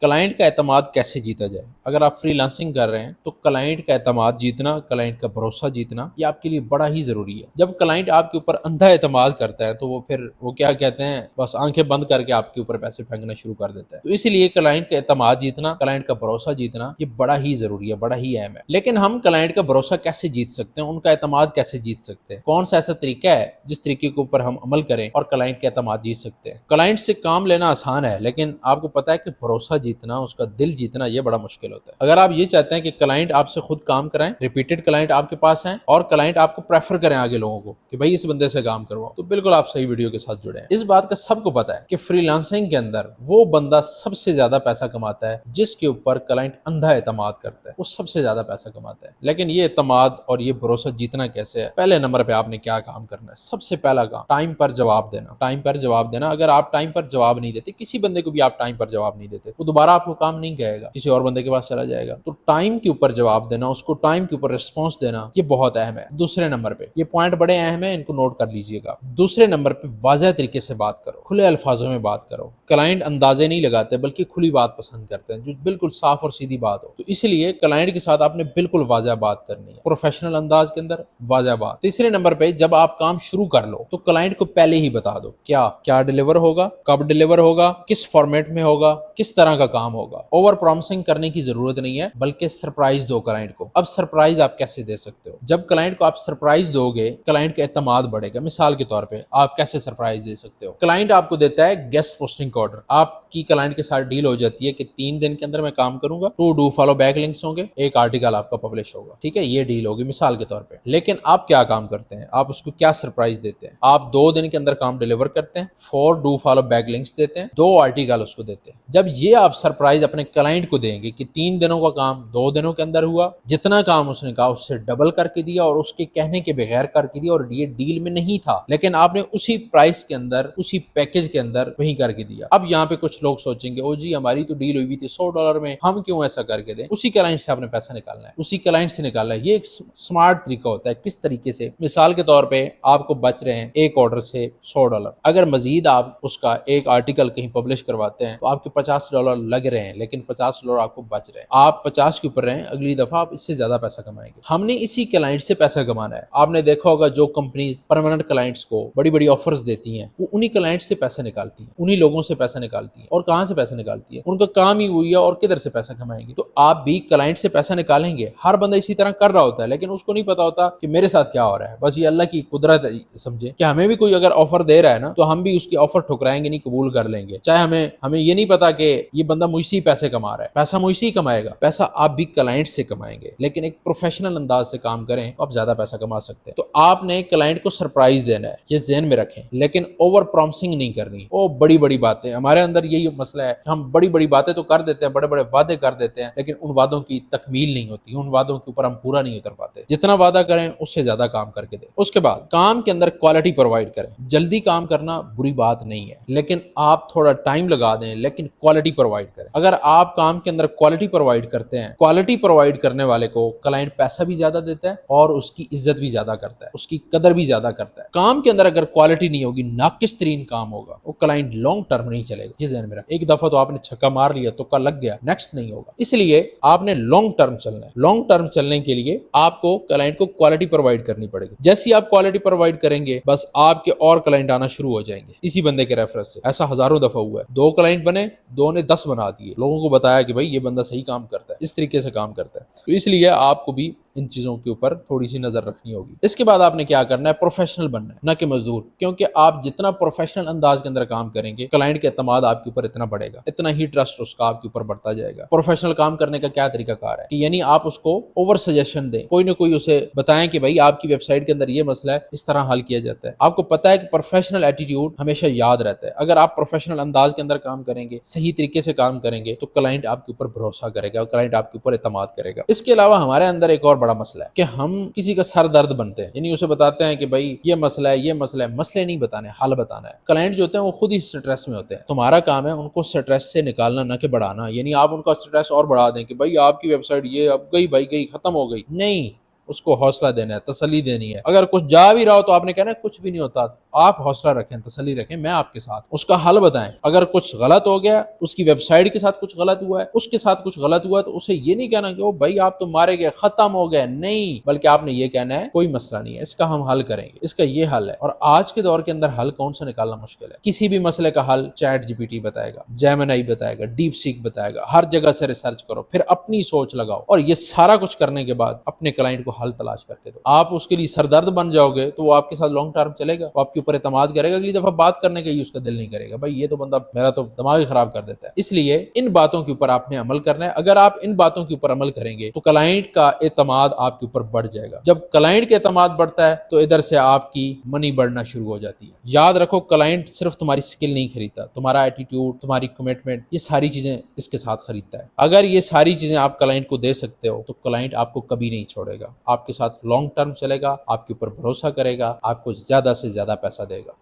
Client کا اعتماد کیسے جیتا جائے؟ اگر آپ فری لانسنگ کر رہے ہیں تو کلائنٹ کا اعتماد جیتنا، کلائنٹ کا بھروسہ جیتنا یہ آپ کے لیے بڑا ہی ضروری ہے۔ جب کلائنٹ آپ کے اوپر اندھا اعتماد کرتا ہے تو وہ کیا کہتے ہیں، بس آنکھیں بند کر کے آپ کے اوپر پیسے پھینکنا شروع کر دیتا ہے۔ تو اسی لیے کلائنٹ کا اعتماد جیتنا، کلائنٹ کا بھروسہ جیتنا یہ بڑا ہی ضروری ہے، بڑا ہی اہم ہے۔ لیکن ہم کلائنٹ کا بھروسہ کیسے جیت سکتے ہیں، ان کا اعتماد کیسے جیت سکتے ہیں؟ کون سا ایسا طریقہ ہے جس طریقے کے اوپر ہم عمل کریں اور کلائنٹ کا اعتماد جیت سکتے ہیں؟ کلائنٹ سے کام لینا آسان ہے، لیکن آپ کو پتا ہے کہ بھروسہ جیتنا، اس کا دل جیتنا یہ بڑا مشکل ہوتا ہے۔ اگر آپ یہ چاہتے ہیں کہ کلائنٹ آپ سے خود کام کرائیں، ریپیٹڈ کلائنٹ آپ کے پاس ہیں اور کلائنٹ آپ کو پریفر کریں آگے لوگوں کو کہ بھائی اس بندے سے کام کرواؤ، تو بالکل آپ صحیح ویڈیو کے ساتھ جڑے ہیں۔ اس بات کا سب کو پتا ہے کہ فری لانسنگ کے اندر وہ بندہ سب سے زیادہ پیسہ کماتا ہے جس کے اوپر کلائنٹ اندھا اعتماد کرتا ہے، وہ سب سے زیادہ پیسہ کماتا ہے۔ لیکن یہ اعتماد اور یہ بھروسہ جیتنا کیسے ہے؟ پہلے نمبر پہ آپ نے کیا کام کرنا ہے؟ سب سے پہلا کام ٹائم پر جواب دینا۔ ٹائم پر جواب دینا، اگر آپ ٹائم پر جواب نہیں دیتے، کسی بندے کو بھی آپ ٹائم پر جواب نہیں دیتے، وہ دوبارہ آپ کو کام نہیں کہے گا، کسی اور بندے کے پاس چلا جائے گا۔ تو ٹائم کے اوپر جواب دینا، اس کو ٹائم کے اوپر رسپانس دینا یہ بہت اہم ہے۔ دوسرے نمبر پہ یہ پوائنٹ بڑے اہم ہیں، ان کو نوٹ کر لیجئے گا۔ دوسرے نمبر پہ واضح طریقے سے بات کرو، کھلے الفاظوں میں بات کرو۔ کلائنٹ اندازے نہیں لگاتے بلکہ کھلی بات پسند کرتے ہیں، جو بالکل صاف اور سیدھی بات ہو۔ تو اس لیے کلائنٹ کے ساتھ آپ نے بالکل واضح بات کرنی ہے، پروفیشنل انداز کے اندر واضح بات۔ تیسرے نمبر پہ جب آپ کام شروع کر لو تو کلائنٹ کو پہلے ہی بتا دو کیا ڈیلیور ہوگا، کب ڈیلیور ہوگا، کس فارمیٹ میں ہوگا، کس طرح کا کام ہوگا۔ اوور پرومسنگ کرنے کی ضرورت نہیں ہے بلکہ سرپرائز دو کلائنٹ کو۔ اب سرپرائز آپ کیسے دے سکتے ہو؟ جب کلائنٹ کو آپ سرپرائز دو گے، کلائنٹ کا اعتماد بڑھے گا۔ مثال کے طور پہ آپ کیسے سرپرائز دے سکتے ہو؟ کلائنٹ آپ کو دیتا ہے گیسٹ پوسٹنگ کا آرڈر، آپ کی کلائنٹ کے ساتھ ڈیل ہو جاتی ہے کہ 3 دن کے اندر میں کام کروں گا، 2 ڈو فالو بیک لنکس ہوں گے، ایک آرٹیکل آپ کا پبلش ہوگا، ٹھیک ہے، یہ ڈیل ہوگی مثال کے طور پہ۔ لیکن آپ کیا کام کرتے ہیں؟ آپ اس کو کیا سرپرائز دیتے ہیں؟ آپ 2 دن کے اندر کام ڈیلیور کرتے ہیں، 4 ڈو فالو بیک لنکس دیتے ہیں، 2 آرٹیکل اس کو دیتے ہیں۔ جب یہ آپ سرپرائز اپنے کلائنٹ کو دیں گے کہ 3 دنوں کا کام 2 دنوں کے اندر ہوا، جتنا کام اس نے کہا اس سے ڈبل کر کے دیا اور اس کے کہنے کے بغیر کر کے دیا، اور یہ ڈیل میں نہیں تھا لیکن آپ نے اسی پرائس کے اندر، اسی پیکج کے اندر وہی کر کے دیا۔ اب یہاں پہ کچھ لوگ سوچیں گے او جی ہماری تو ڈیل ہوئی تھی $100 میں، ہم کیوں ایسا کر کے دیں؟ اسی کلائنٹ سے آپ نے پیسہ نکالنا ہے، اسی کلائنٹ سے نکالنا ہے۔ یہ ایک سمارٹ طریقہ ہوتا ہے کس طریقے سے۔ مثال کے طور پہ آپ کو بچ رہے ہیں ایک آرڈر سے $100، اگر مزید آپ اس کا ایک آرٹیکل کہیں پبلش کرواتے ہیں تو آپ کے $50 لگ رہے ہیں، لیکن $50 آپ کو بچ رہے ہیں۔ آپ 50 کے اوپر رہیں، اگلی دفعہ آپ اس سے زیادہ پیسہ کمائیں گے۔ ہم نے اسی کلائنٹ سے پیسہ کمانا ہے۔ آپ نے دیکھا ہوگا جو کمپنیز پرماننٹ کلائنٹس کو بڑی بڑی آفرز دیتی ہیں، وہ انہی کلائنٹ سے پیسہ نکالتی ہیں، انہی لوگوں سے پیسہ نکالتی ہیں۔ اور کہاں سے پیسہ نکالتی ہے؟ ان کا کام ہی وہی ہے، اور کدھر سے پیسہ کمائیں گے؟ تو آپ بھی کلائنٹ سے پیسہ نکالیں گے۔ ہر بندہ اسی طرح کر رہا ہوتا ہے لیکن اس کو نہیں پتا ہوتا کہ میرے ساتھ کیا ہو رہا ہے۔ بس یہ اللہ کی قدرت سمجھے کہ ہمیں بھی کوئی اگر آفر دے رہا ہے نا تو ہم بھی اس کی آفر ٹھکرائیں گے نہیں، قبول کر لیں گے، چاہے ہمیں یہ نہیں پتا کہ یہ بندہ مجھ سے ہی پیسے کما رہا ہے۔ پیسہ مجھ سے ہی کمائے گا، پیسہ آپ بھی کلائنٹ سے کمائیں گے، لیکن ایک پروفیشنل انداز سے کام کریں تو آپ زیادہ پیسہ کما سکتے ہیں۔ تو آپ نے کلائنٹ کو سرپرائز دینا ہے، یہ ذہن میں رکھیں، لیکن اوور پرومسنگ نہیں کرنی۔ وہ بڑی بڑی باتیں، ہمارے اندر یہی مسئلہ ہے، ہم بڑی بڑی باتیں تو کر دیتے ہیں، بڑے بڑے وعدے کر دیتے ہیں، لیکن ان وعدوں کی تکمیل نہیں ہوتی، ان وعدوں کے اوپر ہم پورا نہیں اتر پاتے۔ جتنا وعدہ کریں اس سے زیادہ کام کر کے دیں۔ اس کے بعد کام کے اندر کوالٹی پرووائڈ کریں۔ جلدی کام کرنا بری بات نہیں ہے، لیکن آپ تھوڑا ٹائم لگا دیں، لیکن کوالٹی پرووائڈ کریں۔ اگر آپ کام کے اندر کوالٹی پرووائڈ کرتے ہیں، کوالٹی پرووائڈ کرنے والے کو کلائنٹ پیسہ بھی زیادہ دیتا ہے اور اس کی عزت بھی زیادہ کرتا ہے، اس کی قدر بھی زیادہ کرتا ہے۔ کام کے اندر اگر کوالٹی نہیں ہوگی، ناقص ترین کام ہوگا، وہ کلائنٹ لانگ ٹرم نہیں چلے گا۔ یہ ذہن میں رکھ، ایک دفعہ تو آپ نے چھکا مار لیا تو کا لگ گیا، نیکسٹ نہیں ہوگا۔ اس لیے آپ نے لانگ ٹرم چلنا ہے۔ لانگ ٹرم چلنے کے لیے آپ کو کلائنٹ کو کوالٹی پرووائڈ کرنی پڑے گی۔ جیسی آپ کوالٹی پرووائڈ کریں گے، بس آپ کے اور کلائنٹ آنا شروع ہو جائیں گے اسی بندے کے ریفرنس سے۔ ایسا ہزاروں دفعہ ہوا ہے، 2 کلائنٹ بنے، 2 نے 10 بنا دیے، لوگوں کو بتایا کہ بھائی یہ بندہ صحیح کام کرتا ہے، اس طریقے سے کام کرتا ہے۔ تو اس لیے آپ کو بھی ان چیزوں کے اوپر تھوڑی سی نظر رکھنی ہوگی۔ اس کے بعد آپ نے کیا کرنا ہے؟ پروفیشنل بننا ہے، نہ کہ مزدور، کیونکہ آپ جتنا پروفیشنل انداز کے اندر کام کریں گے، کلائنٹ کا اعتماد آپ کے اوپر اتنا بڑھے گا، اتنا ہی ٹرسٹ اس کا آپ کے اوپر بڑھتا جائے گا۔ پروفیشنل کام کرنے کا کیا طریقہ کار ہے کہ یعنی آپ اس کو اوور سجیشن دیں، کوئی نہ کوئی اسے بتائیں کہ بھائی آپ کی ویب سائٹ کے اندر یہ مسئلہ ہے، اس طرح حل کیا جاتا ہے۔ آپ کو پتا ہے کہ پروفیشنل ایٹیٹیوڈ ہمیشہ یاد رہتا ہے۔ اگر آپ پروفیشنل انداز کے اندر کام کریں گے، صحیح طریقے سے کام کریں گے، تو کلائنٹ آپ کے اوپر بھروسہ کرے گا، کلائنٹ آپ کے اوپر اعتماد کرے گا۔ اس کے علاوہ ہمارے اندر ایک اور بڑا مسئلہ ہے کہ ہم کسی کا سر درد بنتے ہیں، یعنی اسے بتاتے ہیں کہ بھائی یہ مسئلہ ہے، یہ مسئلہ ہے۔ مسئلے نہیں بتانے، حل بتانا ہے۔ کلائنٹ جو ہوتے ہیں وہ خود ہی سٹریس میں ہوتے ہیں، تمہارا کام ہے ان کو سٹریس سے نکالنا، نہ کہ بڑھانا۔ یعنی آپ ان کا سٹریس اور بڑھا دیں کہ بھائی آپ کی ویب سائٹ یہ اب گئی، بھائی گئی، ختم ہو گئی، نہیں، اس کو حوصلہ دینا ہے، تسلی دینی ہے۔ اگر کچھ جا بھی رہا ہو تو آپ نے کہنا ہے کچھ بھی نہیں ہوتا، آپ حوصلہ رکھیں، تسلی رکھیں، میں آپ کے ساتھ، اس کا حل بتائیں۔ اگر کچھ غلط ہو گیا، اس کی ویب سائٹ کے ساتھ کچھ غلط ہوا ہے، اس کے ساتھ کچھ غلط ہوا ہے، تو اسے یہ نہیں کہنا کہ او بھائی آپ تو مارے گئے، ختم ہو گئے، نہیں، بلکہ آپ نے یہ کہنا ہے کوئی مسئلہ نہیں ہے، اس کا ہم حل کریں گے، اس کا یہ حل ہے۔ اور آج کے دور کے اندر حل کون سا نکالنا مشکل ہے؟ کسی بھی مسئلے کا حل چیٹ جی پی ٹی بتائے گا، جیمنائی بتائے گا، ڈیپ سیک بتائے گا، ہر جگہ سے ریسرچ کرو، پھر اپنی سوچ لگاؤ، اور یہ سارا کچھ کرنے کے بعد اپنے کلائنٹ کو حل تلاش کر کے دو۔ آپ اس کے لیے سردرد بن جاؤ گے تو وہ آپ کے ساتھ لانگ ٹرم چلے گا، وہ آپ کے اوپر اعتماد کرے گا، اگلی دفعہ بات کرنے کا ہی اس کا دل نہیں کرے گا، بھائی یہ تو بندہ میرا تو دماغ ہی خراب کر دیتا ہے۔ اس لیے ان باتوں کے اوپر آپ نے عمل کرنا ہے۔ اگر آپ ان باتوں کے اوپر عمل کریں گے تو کلائنٹ کا اعتماد آپ کے اوپر بڑھ جائے گا۔ جب کلائنٹ کا اعتماد بڑھتا ہے تو ادھر سے آپ کی منی بڑھنا شروع ہو جاتی ہے۔ یاد رکھو، کلائنٹ صرف تمہاری سکل نہیں خریدتا، تمہارا ایٹیٹیوڈ، تمہاری کمٹمنٹ، یہ ساری چیزیں اس کے ساتھ خریدتا ہے۔ اگر یہ ساری چیزیں آپ کلائنٹ کو دے سکتے ہو تو کلائنٹ آپ کو کبھی نہیں چھوڑے گا، آپ کے ساتھ لانگ ٹرم چلے گا، آپ کے اوپر بھروسہ کرے گا، آپ کو زیادہ سے زیادہ پیسہ دے گا۔